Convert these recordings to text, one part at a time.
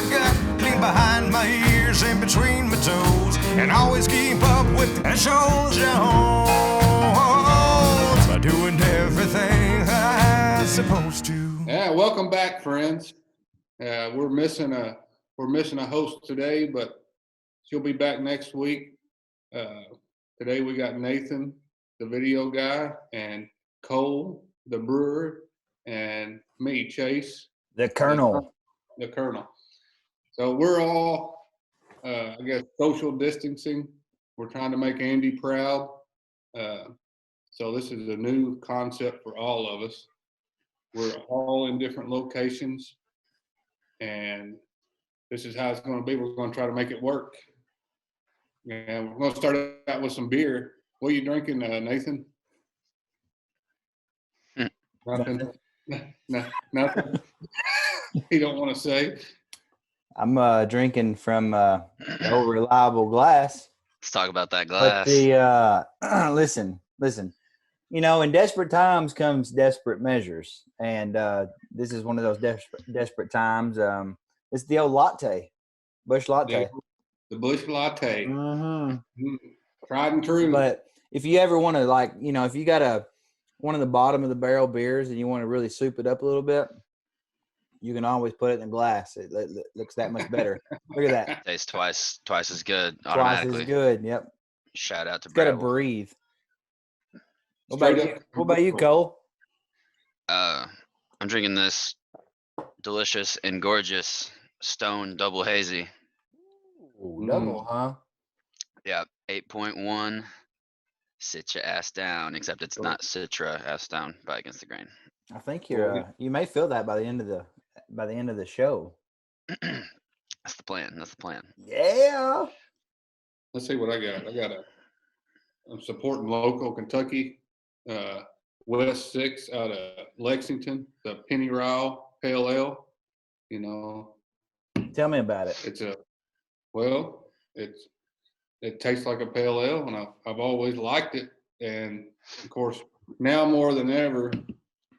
my gut, clean behind my ears and between my toes, and always keep up with the shows by doing everything I'm supposed to. Yeah, welcome back, friends. We're missing a host today, but she'll be back next week. Today we got Nathan, the video guy, and Cole, the brewer, and me, Chase, the Colonel. The Colonel. So we're all, I guess, social distancing. We're trying to make Andy proud. So this is a new concept for all of us. We're all in different locations, and this is how it's going to be. We're going to try to make it work. And we're going to start out with some beer. What are you drinking, Nathan? Nothing. Nothing. You don't want to say. I'm drinking from the old reliable glass. Let's talk about that glass. But the listen. You know, in desperate times comes desperate measures, and this is one of those desperate times. It's the old latte, Busch latte. The Busch latte. Mm-hmm. Tried and true. But if you ever want to, like, you know, if you got one of the bottom of the barrel beers and you want to really soup it up a little bit, you can always put it in a glass. It looks that much better. Look at that. Tastes twice as good Twice automatically. as good. Yep. Shout out to It's got to Brew. breathe. What about you, Cole? I'm drinking this delicious and gorgeous Stone Double Hazy. Ooh, double, huh? Yeah, 8.1. Sit your ass down, except it's not Citra ass down by Against the Grain. I think you may feel that by the end of the show. That's the plan. Yeah. Let's see what I got. I'm supporting local Kentucky, West 6 out of Lexington, the Penny Ryle Pale Ale. You know, Tell me about it. It tastes like a pale ale, and I've always liked it. And of course, now more than ever,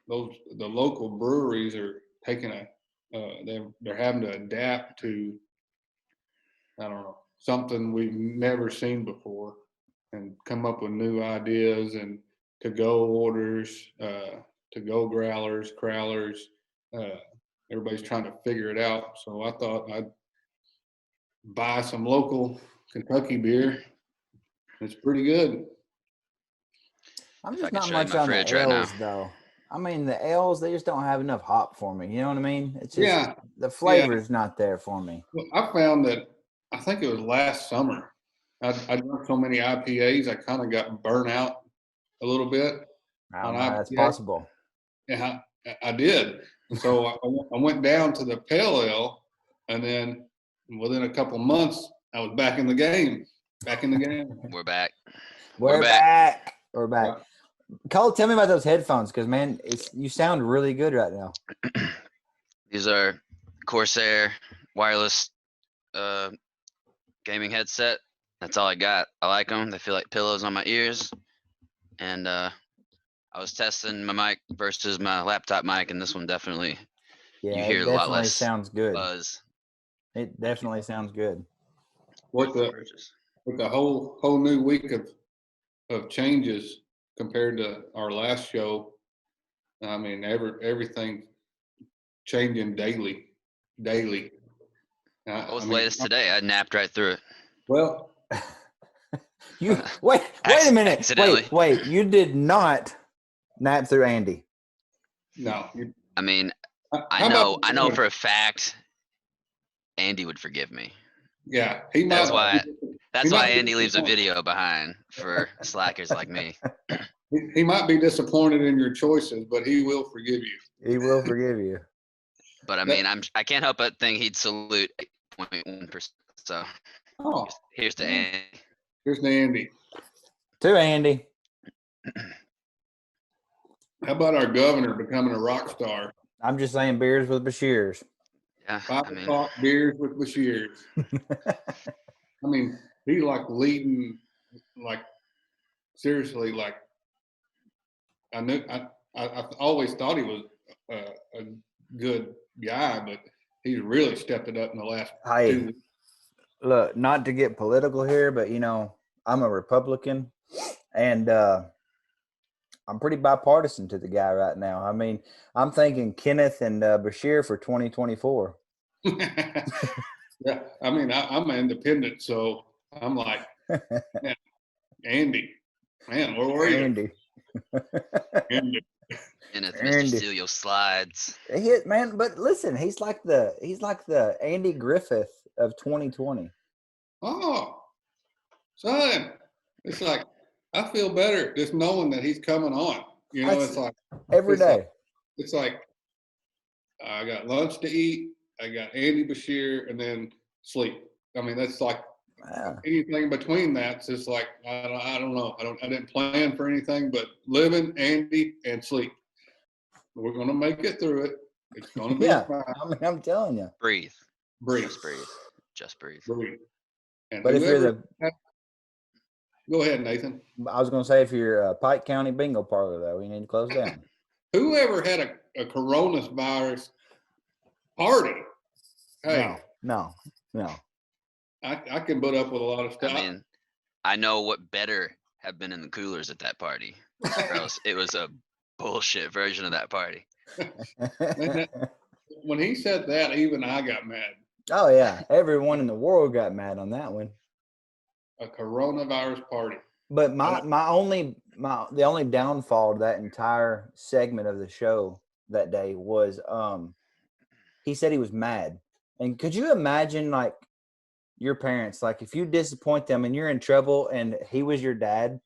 the local breweries are taking they're having to adapt to, I don't know, something we've never seen before, and come up with new ideas and to-go orders, to-go growlers, crowlers. Everybody's trying to figure it out. So I thought I'd buy some local Kentucky beer. It's pretty good. I'm If just I could not show you much my on the fridge right now. ales, though. I mean, the ales, they just don't have enough hop for me. You know what I mean? It's just the flavor's not there for me. Well, I found that, I think it was last summer, I drank so many IPAs, I kind of got burnt out a little bit. That's possible. Yeah, I did. So I went down to the pale ale, and then within a couple of months, I was back in the game. We're back. We're back. Yeah. Cole, tell me about those headphones, because, man, you sound really good right now. These are Corsair wireless gaming headset. That's all I got. I like them. They feel like pillows on my ears. And I was testing my mic versus my laptop mic, and this one definitely, you hear a lot less sounds good. buzz. It definitely sounds good. With the whole new week of changes compared to our last show, I mean, everything changing daily. What was the latest today? I napped right through it. Well, You wait a minute. Accidentally. Wait. You did not nap through Andy. no. I mean, How about- I know for a fact Andy would forgive me. Yeah, That's why Andy be leaves a disappointed. video behind for slackers like me. He might be disappointed in your choices, but he will forgive you. He will forgive you. But I mean, I can't help but think he'd salute 8.1%. So Oh, here's to Andy. here's to Andy. To Andy. How about our governor becoming a rock star? I'm just saying beers with Beshears. Yeah, 5 I mean, o'clock beers with Beshears. I mean, he like leading, like seriously, like I always thought he was a good guy, but he's really stepped it up in the last 2 Hey, weeks. look, not to get political here, but I'm a Republican, and I'm pretty bipartisan to the guy right now. I mean, I'm thinking Kenneth and Beshear for 2024. Yeah, I mean, I'm an independent, so I'm like, man, Andy, man, where were you? Andy. Andy. Kenneth, Andy. Mr. Steal Your Slides. He is, man, but listen, he's like the Andy Griffith of 2020. Oh, son, it's like I feel better just knowing that he's coming on. You know, it's like every day. It's like I got lunch to eat, I got Andy Beshear, and then sleep. I mean, that's like anything between that's just like I don't know. I didn't plan for anything but living, Andy, and sleep. We're gonna make it through it. It's gonna be fine. I mean, I'm telling you. Breathe. Breathe. Just breathe. Just breathe. Breathe. And But if you're go ahead, Nathan. I was going to say, if you're a Pike County bingo parlor, though, we need to close down. Whoever had a coronavirus party? Hey, No. I can put up with a lot of stuff. I mean, I know what better have been in the coolers at that party. Or else it was a bullshit version of that party. When he said that, even I got mad. Oh yeah, everyone in the world got mad on that one. A coronavirus party. But the only downfall to that entire segment of the show that day was he said he was mad. And could you imagine, like, your parents, like, if you disappoint them and you're in trouble and he was your dad,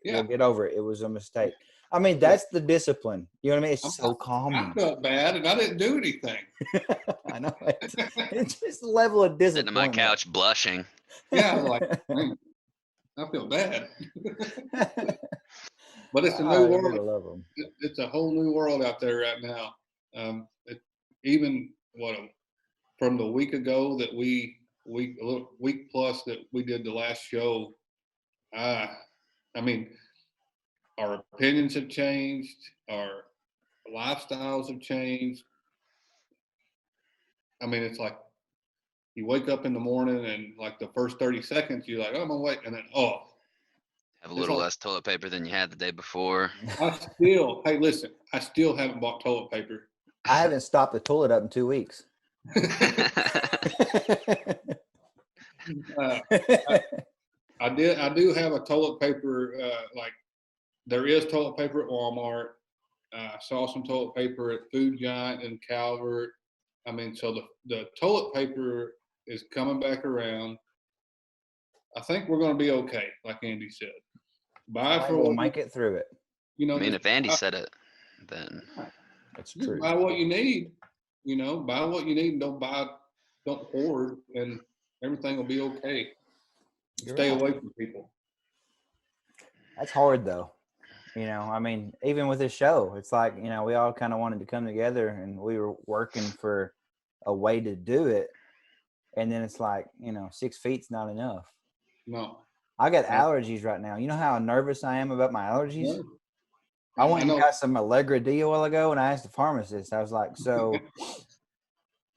well, get over it. It was a mistake. I mean, that's the discipline. You know what I mean? It's so calming. I felt bad and I didn't do anything. I know. It's just a level of discipline. Sitting on my couch blushing. Yeah, I was like, man, I feel bad. But it's a new world. It's a whole new world out there right now. Even from the week ago that week plus that we did the last show. I mean, our opinions have changed. Our lifestyles have changed. I mean, it's like you wake up in the morning and like the first 30 seconds, you're like, oh, I'm gonna wait. And then, have a little less toilet paper than you had the day before. Hey, listen, I still haven't bought toilet paper. I haven't stopped the toilet up in 2 weeks. I do have a toilet paper, like there is toilet paper at Walmart. I saw some toilet paper at Food Giant and Calvert. I mean, so the toilet paper is coming back around. I think we're going to be okay, like Andy said. We'll make it through it. You know, I mean, if Andy said it, then that's true. Buy what you need. You know, buy what you need and don't hoard, and everything will be okay. Stay away from people. That's hard, though. You know, I mean, even with this show, it's like, we all kind of wanted to come together and we were working for a way to do it. And then it's like, 6 feet's not enough. No. I got allergies right now. You know how nervous I am about my allergies? Yeah. I went and got some Allegra D a while ago, and I asked the pharmacist, I was like, so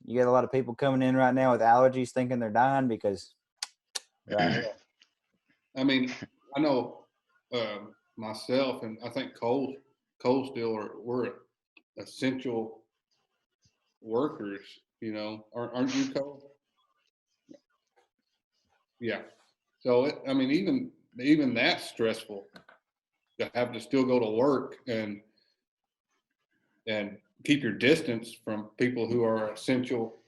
you got a lot of people coming in right now with allergies thinking they're dying because right here. I mean, I know myself, and I think Cole still we're essential workers, aren't you, Cole? Yeah. So I mean, even that's stressful to have to still go to work and keep your distance from people who are essential.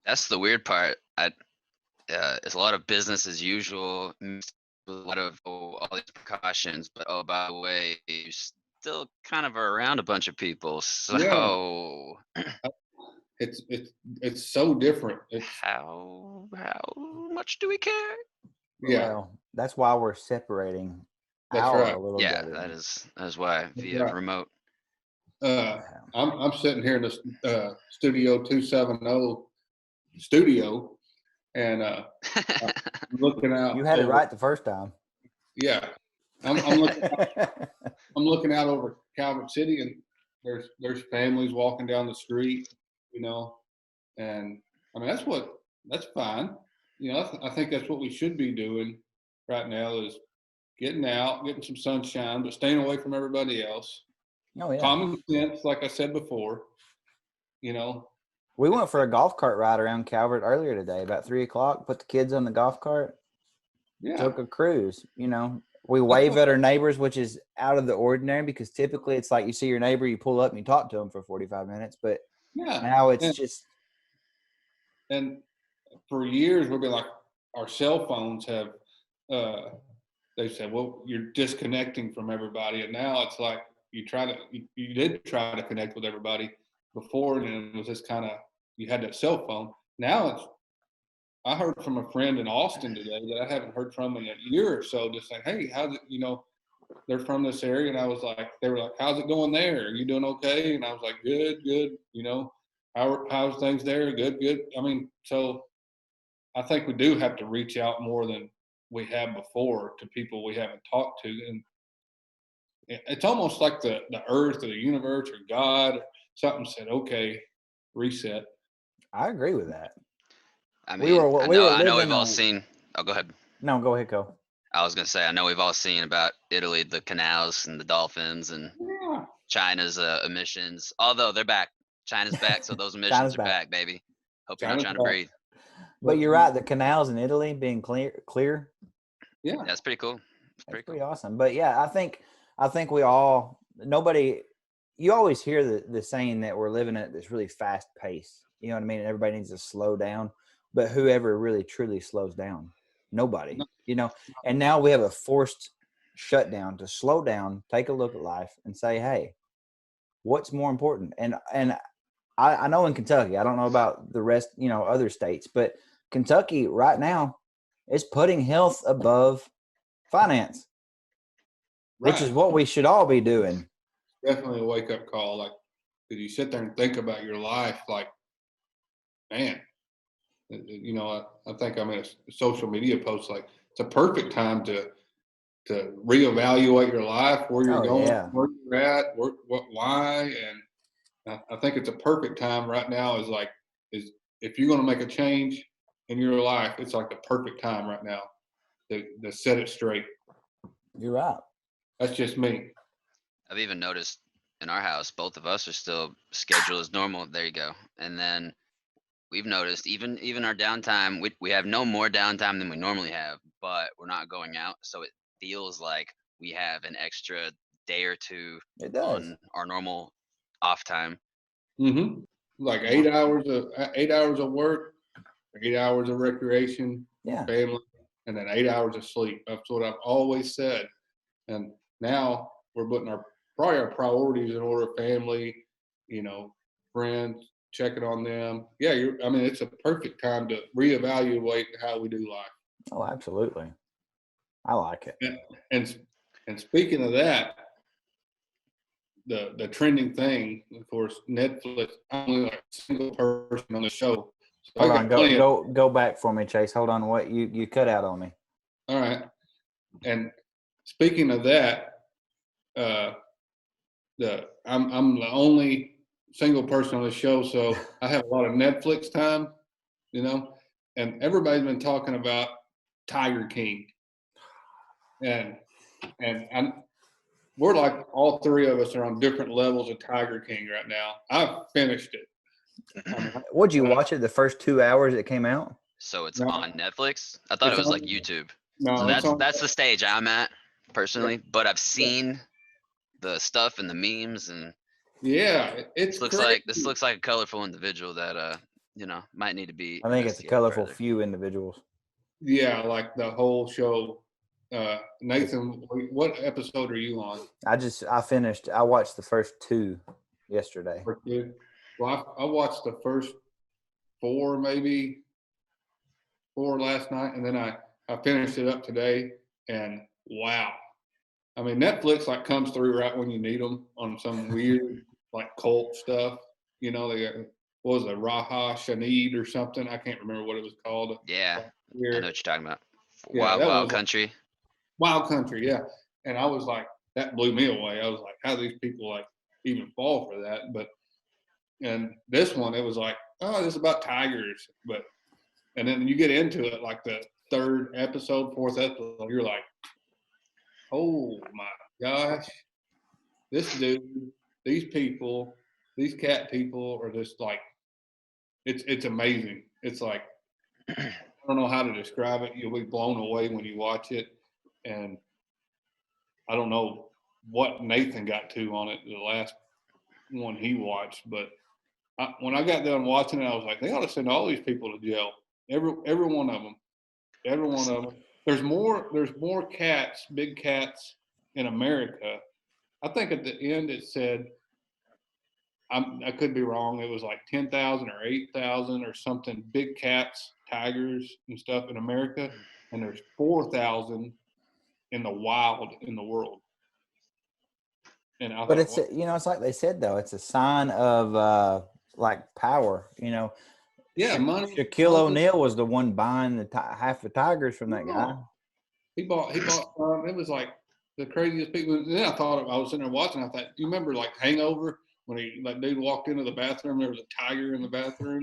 That's the weird part. It's a lot of business as usual, with a lot of all these precautions, but by the way, you still kind of are around a bunch of people. So it's so different. How much do we care? Yeah, well, that's why we're separating. That's right. A little Yeah, better. that is why via remote. I'm sitting here in the Studio 270 studio, and I'm looking out. You had it right the first time. Yeah, I'm looking out over Calvert City, and there's families walking down the street, And I mean, that's fine. You know, I think that's what we should be doing right now is getting out, getting some sunshine, but staying away from everybody else. Oh yeah. Common sense, like I said before, you know. We went for a golf cart ride around Calvert earlier today, about 3:00. Put the kids on the golf cart. Yeah. Took a cruise. You know, we wave at our neighbors, which is out of the ordinary because typically it's like you see your neighbor, you pull up and you talk to them for 45 minutes. But Yeah. now it's just. And for years, we'll be like, our cell phones have, they said, well, you're disconnecting from everybody. And now it's like you did try to connect with everybody before, and it was just kind of, you had that cell phone. Now I heard from a friend in Austin today that I haven't heard from in a year or so, just saying, hey, how's it, you know, they're from this area. And I was like, they were like, how's it going there? Are you doing okay? And I was like, good, you know, how's things there? Good. I mean, so I think we do have to reach out more than we have before to people we haven't talked to. And it's almost like the earth or the universe or God or something said, okay, reset. I agree with that. I mean, I know we've all seen. Oh, go ahead. No, go ahead, go. I was gonna say, I know we've all seen about Italy, the canals and the dolphins, and China's emissions. Although they're back, China's back, so those emissions are back, baby. Hope you're not trying to breathe. But you're right, the canals in Italy being clear. Yeah, that's pretty cool. That's pretty awesome. But yeah, I think we all, nobody, you always hear the saying that we're living at this really fast pace. You know what I mean? Everybody needs to slow down, but whoever really truly slows down? Nobody, you know. And now we have a forced shutdown to slow down, take a look at life, and say, hey, what's more important? And I know in Kentucky, I don't know about the rest, you know, other states, but Kentucky right now is putting health above finance, which is what we should all be doing. Definitely a wake up call. Like, did you sit there and think about your life? Like, man, you know, I think I made a social media post like it's a perfect time to reevaluate your life, where you're going, where you're at, why, and I think it's a perfect time right now. Is if you're going to make a change in your life, it's like the perfect time right now to set it straight. You're right. That's just me. I've even noticed in our house, both of us are still scheduled as normal. There you go. And then we've noticed even our downtime, we have no more downtime than we normally have, but we're not going out. So it feels like we have an extra day or two on our normal off time. Mm-hmm. Like 8 hours of work, 8 hours of recreation, family, and then 8 hours of sleep. That's what I've always said. And now we're putting our priorities in order: family, you know, friends, checking on them. Yeah, it's a perfect time to reevaluate how we do life. Oh, absolutely. I like it. And speaking of that, the trending thing, of course, Netflix. I'm only like a single person on the show. So Hold on, go back for me, Chase. Hold on, what you cut out on me. All right. And speaking of that, I'm the only single person on the show, so I have a lot of Netflix time, you know, and everybody's been talking about Tiger King, and we're like, all three of us are on different levels of Tiger King right now. I've finished it. Would you watch it the first 2 hours it came out? So it's on Netflix? I thought it was like YouTube. No, so that's the stage I'm at personally, but I've seen the stuff and the memes, and this looks like a colorful individual that you know, might need to be. I think it's a colorful few individuals. Yeah, like the whole show. Nathan, what episode are you on? I watched the first 2 yesterday. Well, I watched the first 4 last night, and then I finished it up today, and wow. I mean, Netflix like comes through right when you need them on some weird like cult stuff. You know, they got, what was it, Raha Shaneed or something? I can't remember what it was called. Yeah, I know what you're talking about. Yeah, Wild Country. Wild Country, yeah. And I was like, that blew me away. I was like, how do these people like even fall for that? And this one, it was like oh, this is about tigers. And then you get into it, like the third episode, fourth episode, you're like, oh my gosh, this dude, these people, these cat people are just like, it's amazing. It's like, I don't know how to describe it. You'll be blown away when you watch it. And I don't know what Nathan got to on it, the last one he watched, but when I got done watching it, I was like, they ought to send all these people to jail. Every one of them. Every one of them. There's more cats, big cats in America. I think at the end it said, I could be wrong. It was like 10,000 or 8,000 or something big cats, tigers and stuff in America, and there's 4,000 in the wild in the world. And I But thought, it's it's like they said though, it's a sign of like power. yeah, money. Shaquille O'Neal was the one buying half the tigers from that guy. He bought it was like the craziest people. And then I thought, I was sitting there watching, I thought, do you remember like Hangover when dude walked into the bathroom, there was a tiger in the bathroom?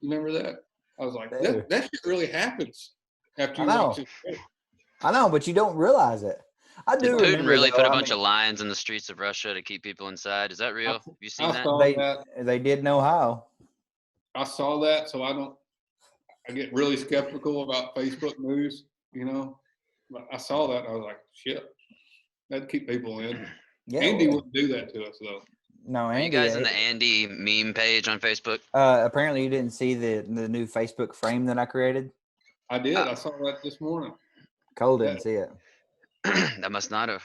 You remember that? I was like, that shit really happens after you watch it. I know, but you don't realize it. I do Did Putin remember, really put a bunch of lions in the streets of Russia to keep people inside? Is that real? Have you seen that? They did in Ohio. I saw that, so I get really skeptical about Facebook news, But I saw that and I was like, shit, that'd keep people in. Yeah, Andy wouldn't do that to us though. No, Andy. Are you guys in the Andy meme page on Facebook? Apparently you didn't see the new Facebook frame that I created. I did. I saw that this morning. Cole didn't see it. That must not have.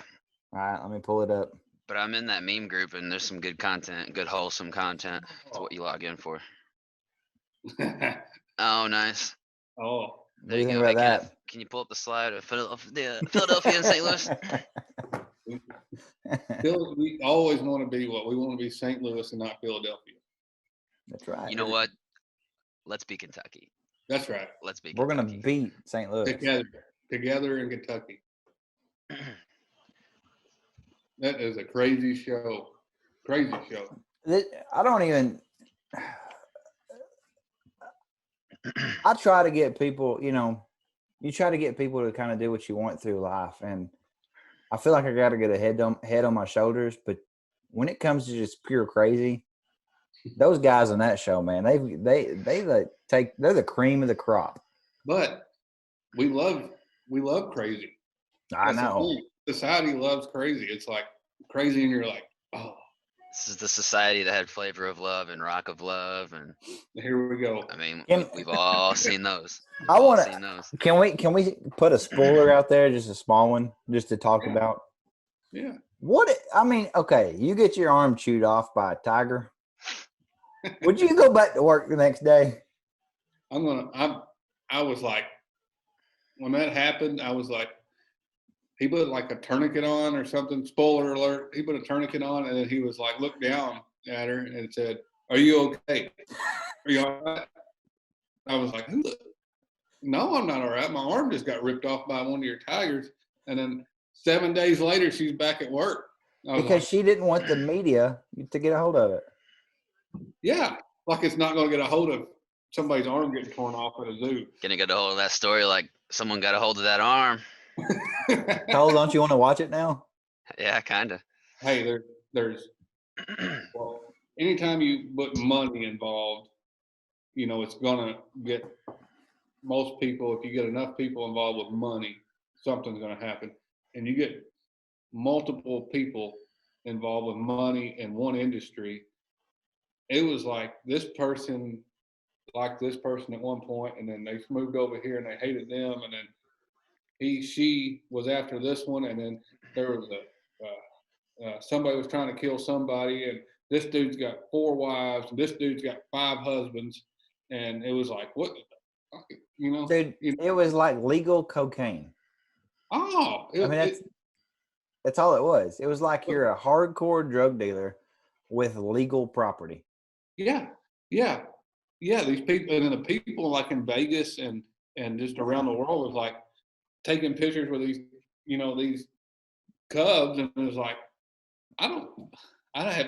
All right, let me pull it up. But I'm in that meme group and there's some good content, good wholesome content. That's what you log in for. Oh, nice. Oh, there you go. Hey, Kenneth, can you pull up the slide of Philadelphia and St. Louis? We always want to be we want to be St. Louis and not Philadelphia. That's right. You know what? Let's be Kentucky. That's right. Let's be. We're gonna beat St. Louis together in Kentucky. That is a crazy show. Crazy show. I don't even. I try to get people, you try to get people to kind of do what you want through life. And I feel like I got to get a head on my shoulders. But when it comes to just pure crazy, those guys on that show, man, they're the cream of the crop. But we love crazy. I know. Society loves crazy. It's like crazy and you're like, oh. This is the society that had Flavor of Love and Rock of Love, and here we go. I mean, we've all seen those. Can we put a spoiler out there, just a small one, just to talk about? Yeah. Okay, you get your arm chewed off by a tiger. Would you go back to work the next day? I was like, when that happened, I was like, he put like a tourniquet on or something. Spoiler alert. He put a tourniquet on and then he was like, looked down at her and said, are you okay? Are you all right? I was like, no, I'm not all right. My arm just got ripped off by one of your tigers. And then 7 days later, she's back at work. Because she didn't want the media to get a hold of it. Yeah. Like it's not going to get a hold of somebody's arm getting torn off at a zoo. Gonna get a hold of that story like someone got a hold of that arm. Cole, don't you want to watch it now? Yeah, kind of. Hey, there's anytime you put money involved, it's gonna get most people. If you get enough people involved with money, something's gonna happen. And you get multiple people involved with money in one industry. It was like this person liked this person at one point, and then they moved over here and they hated them, and then she was after this one, and then there was somebody was trying to kill somebody, and this dude's got 4 wives, and this dude's got 5 husbands, and it was like, what, Dude, it was like legal cocaine. Oh, that's all it was. It was like you're a hardcore drug dealer with legal property. Yeah. These people, and then the people like in Vegas and just around the world was like taking pictures with these, these cubs, and it was like, I don't have that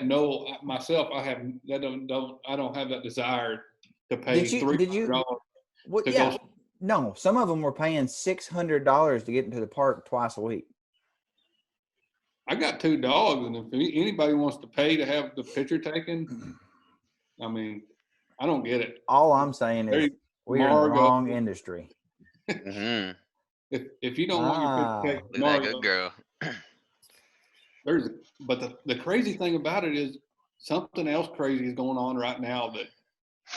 I don't have that desire to pay $300 What? to Yeah. go. No, some of them were paying $600 to get into the park twice a week. I got 2 dogs, and if anybody wants to pay to have the picture taken, I mean, I don't get it. All I'm saying is we're in the wrong industry. Mm-hmm. If you don't want your picture taken, Look at that good girl. But the crazy thing about it is something else crazy is going on right now that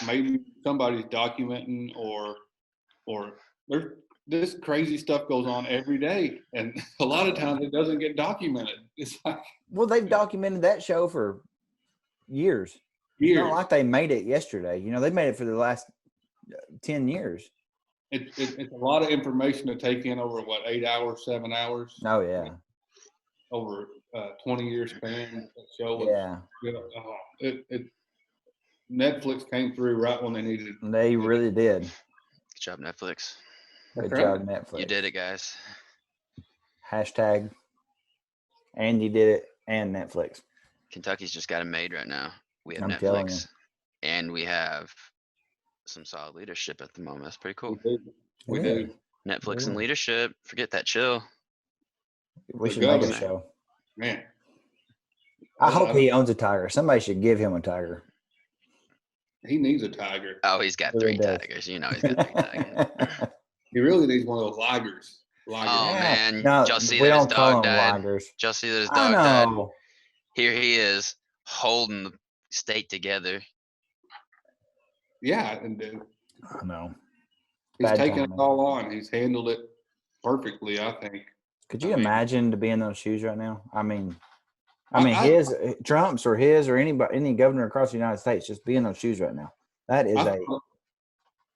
maybe somebody's documenting or there's this crazy stuff goes on every day, and a lot of times it doesn't get documented. It's like, well, they've documented that show for years. It's not like they made it yesterday. You know, they made it for the last 10 years. It's a lot of information to take in over 8 hours, 7 hours. Oh yeah. Over 20-year span. That show was, Netflix came through right when they needed it. They really did. Good job, Netflix. Good job, Netflix. You did it, guys. Hashtag Andy did it and Netflix. Kentucky's just got it made right now. We have telling Netflix and we have some solid leadership at the moment. That's pretty cool. We do. Netflix and leadership. Forget that chill. We should make a show. Man. I hope he owns a tiger. Somebody should give him a tiger. He needs a tiger. Oh, he's got 3 tigers. You know he's got 3 tigers. He really needs one of those ligers. Oh man, no, y'all see that his dog died? Ligers. Y'all see that his dog died? Here he is holding the state together. Yeah, I know. He's taken it all on. He's handled it perfectly, I think. Could you imagine to be in those shoes right now? I mean, his Trump's or his or any governor across the United States just be in those shoes right now. That is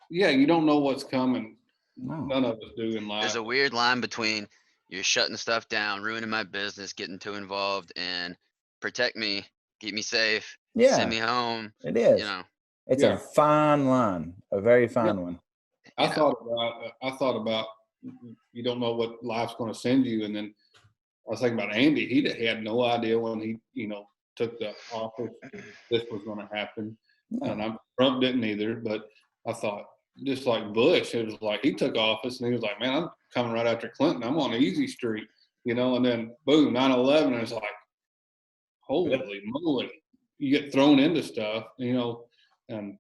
yeah. You don't know what's coming. No. None of us do in life. There's a weird line between you're shutting stuff down, ruining my business, getting too involved, and protect me, keep me safe, send me home. It is. You know, it's a fine line, a very fine one. I thought about you don't know what life's going to send you, and then I was thinking about Andy. He had no idea when he took the office this was going to happen, and Trump didn't either. But I thought, just like Bush, it was like he took office and he was like, man, I'm coming right after Clinton. I'm on easy street, and then boom, 9/11, and it's like, holy moly, you get thrown into stuff, and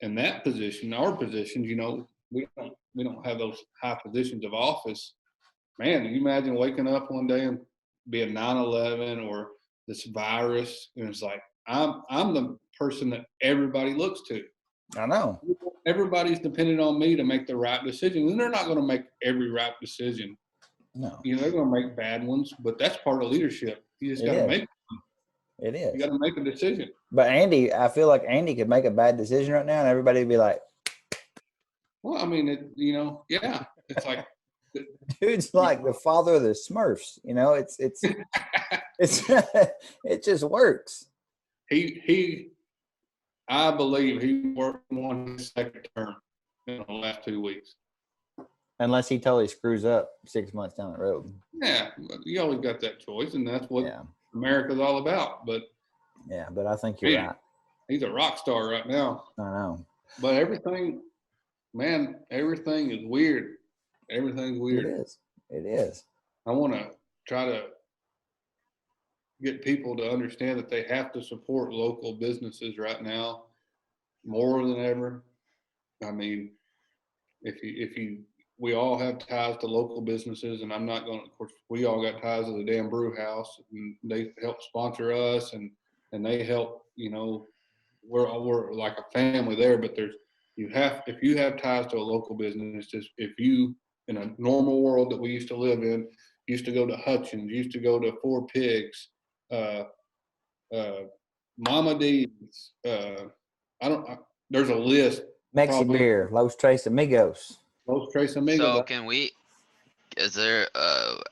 in that position, our positions, we don't have those high positions of office. Man, you imagine waking up one day and being 9/11 or this virus, and it's like I'm the person that everybody looks to. I know. Everybody's dependent on me to make the right decision, and they're not going to make every right decision. No. They're going to make bad ones, but that's part of leadership. You just got to make one. It is. You got to make a decision. But I feel like Andy could make a bad decision right now, and everybody would be like, well, I mean, it's like dude's like the father of the Smurfs. It's it just works. I believe he won his second term in the last 2 weeks. Unless he totally screws up 6 months down the road. Yeah, you always got that choice, and that's what America's all about. But I think you're right. He's a rock star right now. I know. But everything is weird. Everything's weird. It is. I want to try to get people to understand that they have to support local businesses right now more than ever. I mean, we all have ties to local businesses, and I'm not going to, of course, we all got ties to the damn Brew House, and they help sponsor us, and they help, we're like a family there, but if you have ties to a local business, just if you, in a normal world that we used to live in, used to go to Hutchins, used to go to Four Pigs, Mama D's, there's a list. Mexi Beer, Los Tres Amigos. Los Tres Amigos. So is there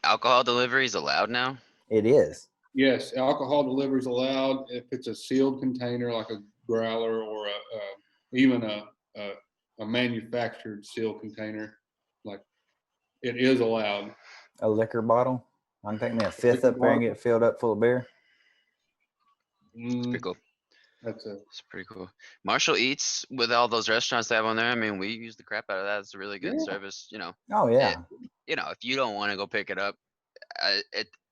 alcohol deliveries allowed now? It is. Yes, alcohol delivery is allowed if it's a sealed container like a growler or even a manufactured sealed container. Like, it is allowed. A liquor bottle? I can take me a fifth up there and get filled up full of beer. That's pretty cool. It's pretty cool. Marshall Eats, with all those restaurants they have on there, I mean, we use the crap out of that. It's a really good service, Oh yeah. If you don't want to go pick it up,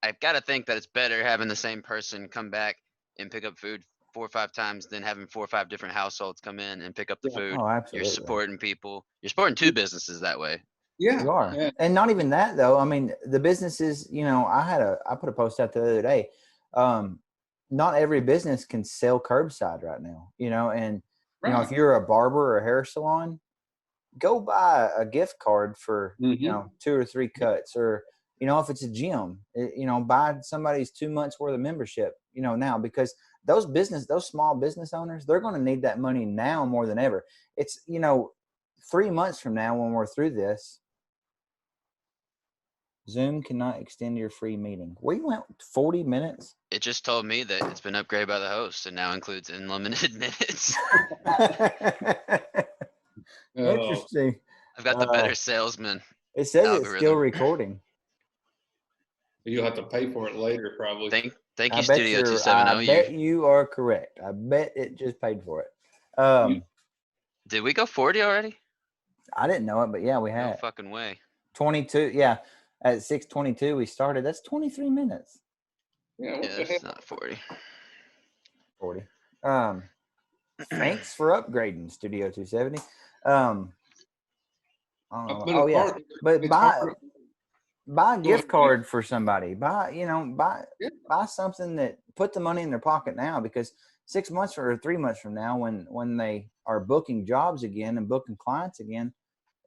I've got to think that it's better having the same person come back and pick up food 4 or 5 times than having 4 or 5 different households come in and pick up the food. Oh, You're absolutely. supporting people. You're supporting 2 businesses that way. Yeah. You are. Yeah. And not even that though. I mean, the businesses, I put a post out the other day. Not every business can sell curbside right now, and Right. if you're a barber or a hair salon, go buy a gift card for, 2 or 3 cuts, or, if it's a gym, buy somebody's 2 months worth of membership, now, because those small business owners, they're going to need that money now more than ever. It's, 3 months from now, when we're through this, Zoom cannot extend your free meeting. We went 40 minutes. It just told me that it's been upgraded by the host and now includes unlimited minutes. Interesting. I've got the better salesman. It says it's algorithm. still recording. You'll have to pay for it later, probably. Thank you, I Studio bet 270. I bet you are correct. I bet it just paid for it. Did we go 40 already? I didn't know it, but yeah, we No had fucking way. 22. Yeah, at 6:22 we started. That's 23 minutes. Yeah, what the It's hell? not 40. 40. Thanks for upgrading, Studio 270. I don't know. But Oh it's yeah, hard. but It's buy a Go gift ahead. card for somebody. Buy Yeah. something that, put the money in their pocket now, because 6 months or 3 months from now, when they are booking jobs again and booking clients again,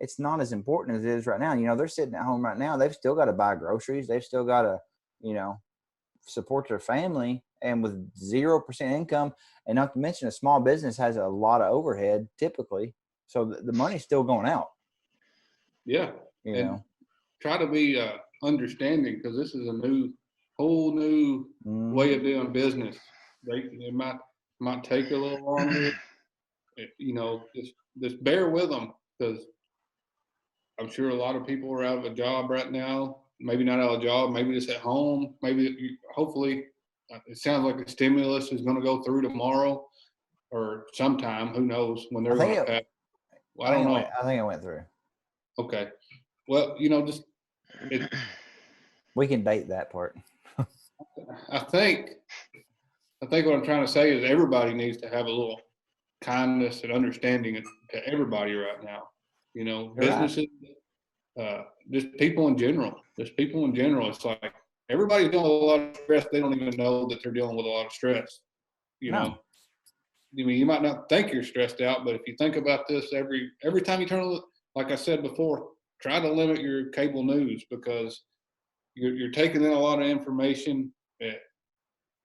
it's not as important as it is right now. They're sitting at home right now. They've still got to buy groceries. They've still got to, support their family, and with 0% income, and not to mention a small business has a lot of overhead typically. So the money's still going out. Yeah. And try to be understanding, because this is a whole new way of doing business. It might take a little longer. Just bear with them, because I'm sure a lot of people are out of a job right now. Maybe not out of a job. Maybe just at home. Hopefully, it sounds like the stimulus is going to go through tomorrow or sometime. Who knows when they're going to pass? Well, I don't know. I think it went through. Okay. Well, we can date that part. I think what I'm trying to say is everybody needs to have a little kindness and understanding to everybody right now. Businesses, just people in general. It's like everybody's dealing with a lot of stress. They don't even know that they're dealing with a lot of stress. You might not think you're stressed out, but if you think about this every time you turn, like I said before, try to limit your cable news, because you're taking in a lot of information at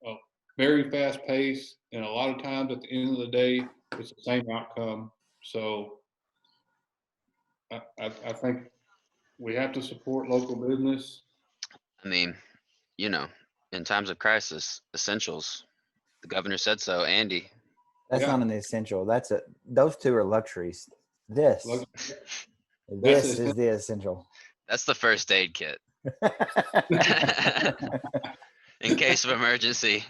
a very fast pace, and a lot of times at the end of the day, it's the same outcome. So I think we have to support local business. I mean, in times of crisis, essentials. The governor said so, Andy. That's not an essential. Those two are luxuries. This is the essential. That's the first aid kit. In case of emergency.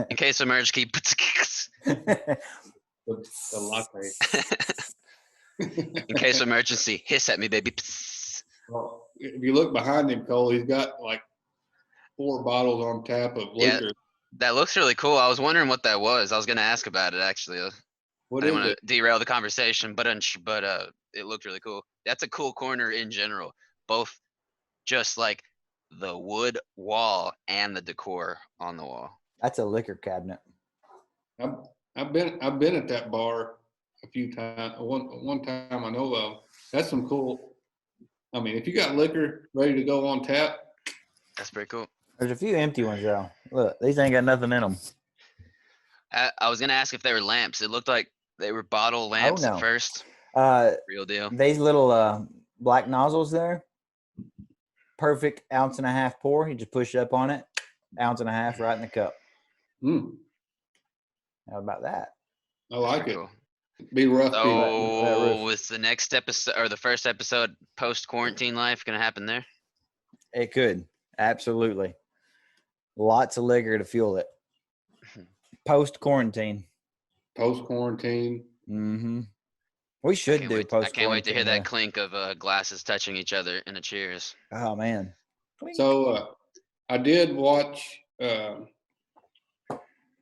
In case of emergency. The latte. In case of emergency, hiss at me, baby. Well, if you look behind him, Cole, he's got like 4 bottles on tap of liquor. Yeah, that looks really cool. I was wondering what that was. I was going to ask about it, actually. I didn't want to derail the conversation, but it looked really cool. That's a cool corner in general. Both just like the wood wall and the decor on the wall. That's a liquor cabinet. I've been at that bar a few times. One time I know of. That's some cool. I mean, if you got liquor ready to go on tap, that's pretty cool. There's a few empty ones though. Look, these ain't got nothing in them. I was gonna ask if they were lamps. It looked like they were bottle lamps at first. Real deal. These little black nozzles there. Perfect 1.5 ounce pour. You just push it up on it. 1.5 ounces right in the cup. How about that? I like it. Cool. Be rough. So was the next episode or the first episode post quarantine life gonna happen there? It could. Absolutely. Lots of liquor to fuel it. Post quarantine. Post quarantine. Mm-hmm. We should do post. I can't wait to hear that clink of glasses touching each other in a cheers. Oh man. Clink. So I did watch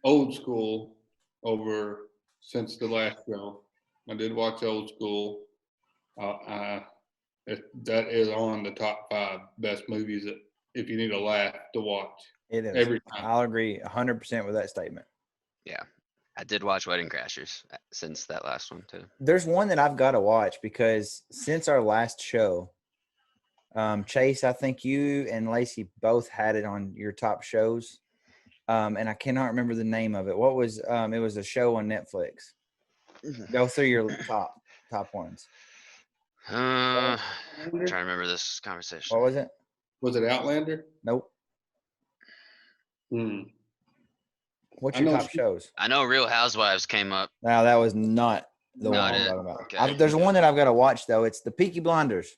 Old School over since the last show. I did watch Old School. That is on the top 5 best movies that if you need a laugh to watch. It is. Every time. I'll agree 100% with that statement. Yeah. I did watch Wedding Crashers since that last one too. There's one that I've got to watch because since our last show, Chase, I think you and Lacey both had it on your top shows. And I cannot remember the name of it. What was it was a show on Netflix. Go through your top ones. I'm trying to remember this conversation. What was it? Was it Outlander? Nope. Hmm. What's your top shows? I know Real Housewives came up. No, that was not the one I'm talking about. Okay. There's one that I've got to watch though. It's the Peaky Blinders.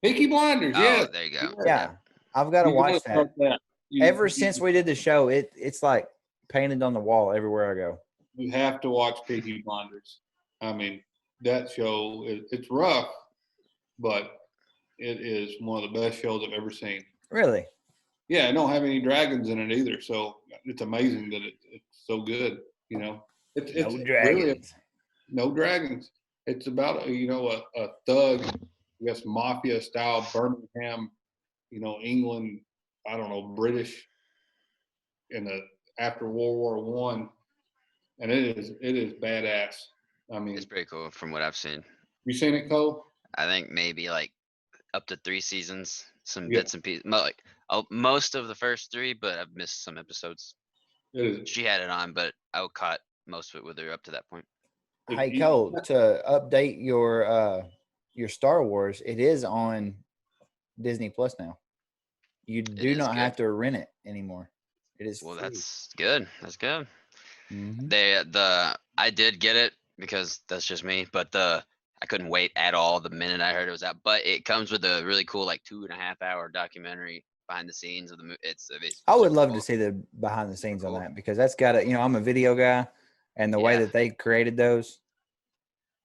Peaky Blinders, yeah. Oh, there you go. Yeah, I've got to watch that. Ever since we did the show, it's like painted on the wall everywhere I go. You have to watch Peaky Blinders. I mean, that show it's rough, but it is one of the best shows I've ever seen. Really? Yeah, I don't have any dragons in it either, so it's amazing that it's so good. You know, it's No dragons. Really no dragons. It's about a thug, I guess mafia style Birmingham, England. I don't know, British in the after World War I, and it is badass. I mean, It's pretty cool from what I've seen. You seen it, Cole? I think maybe like up to 3 seasons, some Yeah. bits and pieces. Like most of the first 3, but I've missed some episodes. It is. She had it on, but I caught most of it with her up to that point. Hey Cole, to update your Star Wars, it is on Disney Plus now. You do not have to rent it anymore. It is Well, free. that's good. That's good. Mhm. I did get it because that's just me, but I couldn't wait at all the minute I heard it was out. But it comes with a really cool like 2.5-hour documentary behind the scenes of the movie. It's I would love to see the behind the scenes on that because that's got I'm a video guy, and the way that they created those.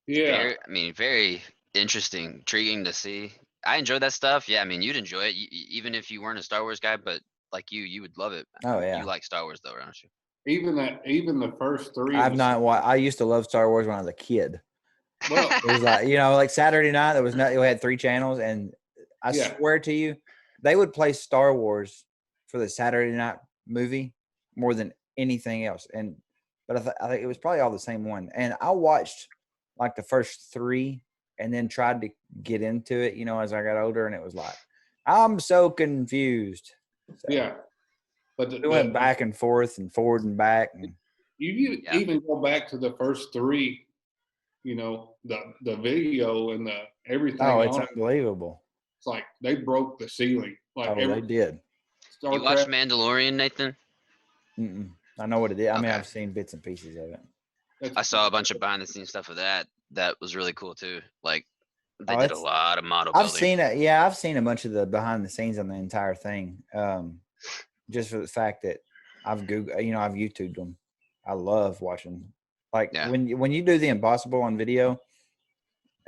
Yeah. Very interesting, intriguing to see. I enjoy that stuff. Yeah, I mean, you'd enjoy it even if you weren't a Star Wars guy, but like you would love it. Oh yeah. You like Star Wars though, don't you? Even the first 3. I've not. I used to love Star Wars when I was a kid. Well, It was like Saturday night. There was we had 3 channels, and I swear to you, they would play Star Wars for the Saturday night movie more than anything else. But I think it was probably all the same one. And I watched like the first 3, and then tried to get into it, as I got older, and it was like I'm so confused. So, yeah, but we went back and forth and forward and back. And you even go back to the first 3. The video and the everything. Oh, it's unbelievable. It's like they broke the ceiling. Like they did. You watched Mandalorian, Nathan? Mm-mm. I know what it is. I mean, Okay. I've seen bits and pieces of it. I saw a bunch of behind the scenes stuff of that. That was really cool too. Like they did a lot of model building. I've seen it. Yeah, I've seen a bunch of the behind the scenes on the entire thing. Just for the fact that I've Googled, I've YouTubed them. I love watching. Like when you do the impossible on video.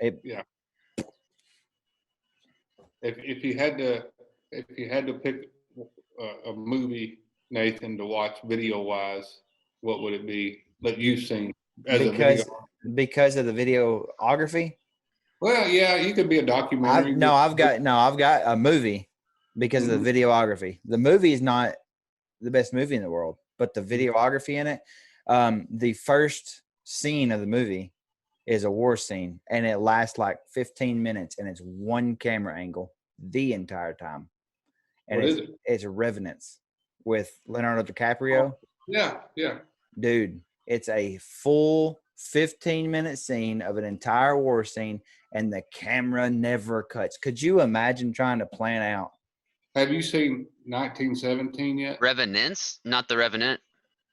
If you had to pick a movie, Nathan, to watch video wise, what would it be that you've seen because of the videography? Well, yeah, you could be a documentary. I've got a movie because of the videography. The movie is not the best movie in the world, but the videography in it, the first scene of the movie is a war scene, and it lasts like 15 minutes, and it's one camera angle the entire time. And it's Revenants with Leonardo DiCaprio. Yeah. Dude, it's a full 15-minute scene of an entire war scene, and the camera never cuts. Could you imagine trying to plan out? Have you seen 1917 yet? Revenants, not The Revenant.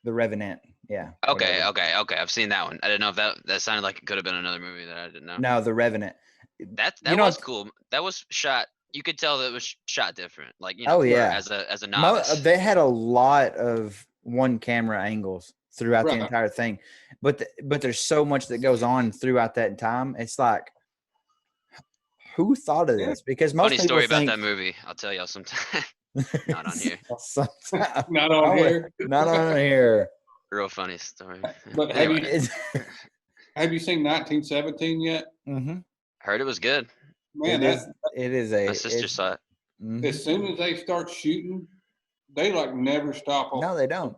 The Revenant, yeah. Okay. I've seen that one. I didn't know if that sounded like it could have been another movie that I didn't know. No, The Revenant. That was cool. That was shot. You could tell that it was shot different. Like as a novice. They had a lot of one camera angles throughout the Right. entire thing. But there's so much that goes on throughout that time. It's like, who thought of this? Because most Funny people story about think that movie. I'll tell y'all sometime. Not on here. Sometime. Not on here. Not on here. Real funny story. But Anyway, have you seen 1917 yet? Mm-hmm. heard it was good. Man, It is a. My sister saw it. Mhm. as soon as they start shooting, they like never stop. No, they don't.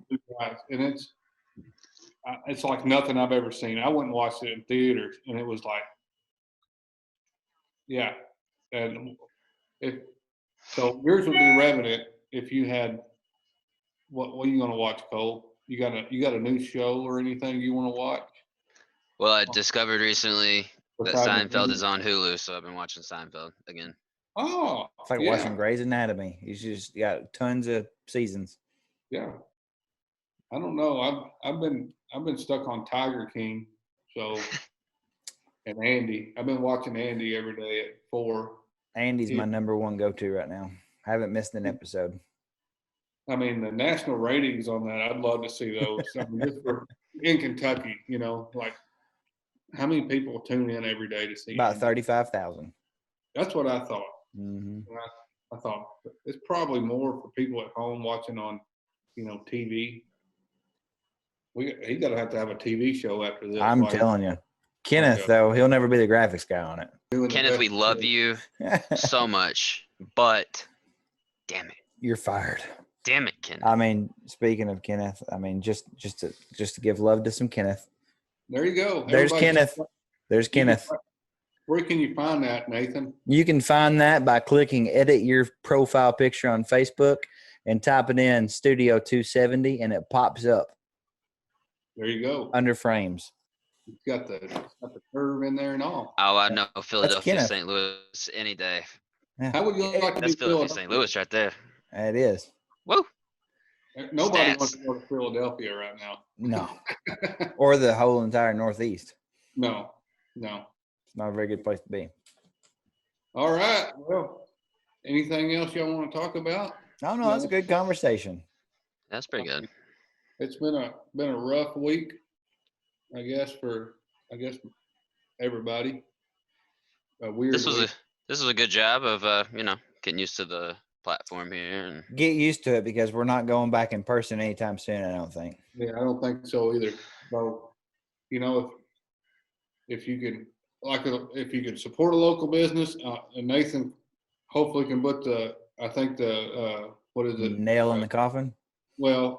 And it's like nothing I've ever seen. I went and watched it in theaters, and it was like, yeah. And so yours would be Revenant if you had. What are you gonna watch, Cole? You got a new show or anything you want to watch? Well, I discovered recently that Besides the Seinfeld movie? is on Hulu, so I've been watching Seinfeld again. Oh, It's like watching Grey's Anatomy. You just got tons of seasons. Yeah. I don't know. I've been stuck on Tiger King, so and Andy. I've been watching Andy every day at 4. Andy's my number one go-to right now. I haven't missed an episode. I mean, the national ratings on that, I'd love to see those. I mean, just in Kentucky, like how many people tune in every day to see About Andy? 35,000. That's what I thought. Mm-hmm. I thought it's probably more for people at home watching on, TV. He's got to have a TV show after this. I'm telling you. Kenneth, though, he'll never be the graphics guy on it. Kenneth, we love you so much, but damn it. You're fired. Damn it, Kenneth. I mean, speaking of Kenneth, I mean, just to give love to some Kenneth. There you go. There's Kenneth. There's Kenneth. Where can you find that, Nathan? You can find that by clicking edit your profile picture on Facebook and typing in Studio 270, and it pops up. There you go. Under frames. It's got the curve in there and all. Oh, I know Philadelphia, Kenneth. St. Louis any day. Yeah. How would you like to That's be Philadelphia, St. Louis right there. It is. Woo! Nobody Stats. wants to go to Philadelphia right now. No. Or the whole entire Northeast. No. It's not a very good place to be. All right. Well, anything else y'all want to talk about? Oh, no, that's a good conversation. That's pretty good. It's been a rough week, I guess, for everybody. A weird This week. was a good job of getting used to the platform here. And Get used to it because we're not going back in person anytime soon, I don't think. Yeah, I don't think so either. So, if you can, if you can support a local business, and Nathan hopefully can put what is it? Nail in the coffin? Well,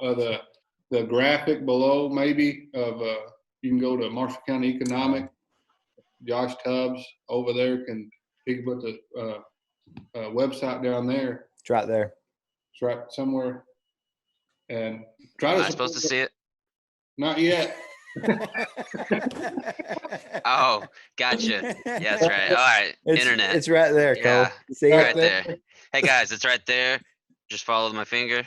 the graphic below maybe of you can go to Marshall County Economic. Josh Tubbs over there he can put the website down there. It's right there. It's right somewhere. And try am to. I supposed to see it? Not yet. Oh, gotcha. Yeah, that's right. All right, internet. It's right there, Cole. Yeah, See right it? there. Hey guys, it's right there. Just follow my finger.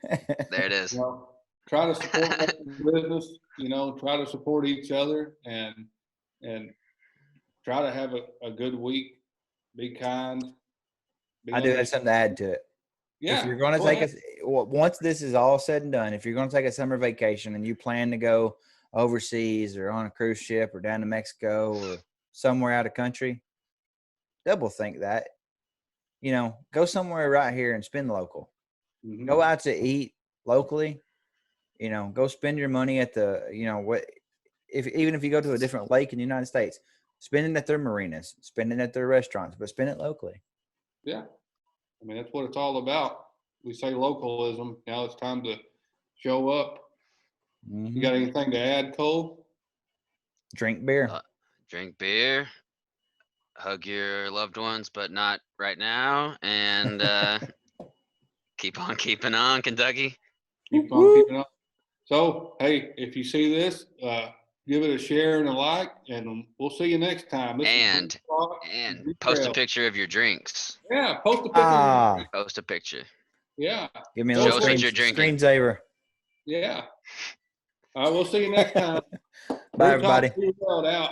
There it is. Well, try to support local business. Try to support each other and try to have a good week. Be kind. I do have something to add to it. Yeah. If you're going to take once this is all said and done, if you're going to take a summer vacation and you plan to go overseas or on a cruise ship or down to Mexico or somewhere out of country, double think that. Go somewhere right here and spend local. Mm-hmm. Go out to eat locally. Go spend your money at the, even if you go to a different lake in the United States, spend it at their marinas, spend it at their restaurants, but spend it locally. Yeah. I mean, that's what it's all about. We say localism. Now it's time to show up. Mm-hmm. You got anything to add, Cole? Drink beer. Drink beer. Hug your loved ones, but not right now. And keep on keeping on, Kentucky. Keep on keeping on. So, hey, if you see this, give it a share and a like, and we'll see you next time. And post a picture of your drinks. Yeah, post a picture. Post a picture. Yeah. Give me a Show little us what you're drinking. screensaver. Yeah. All right, we'll see you next time. Bye, everybody. Brew Talk, Derailed out.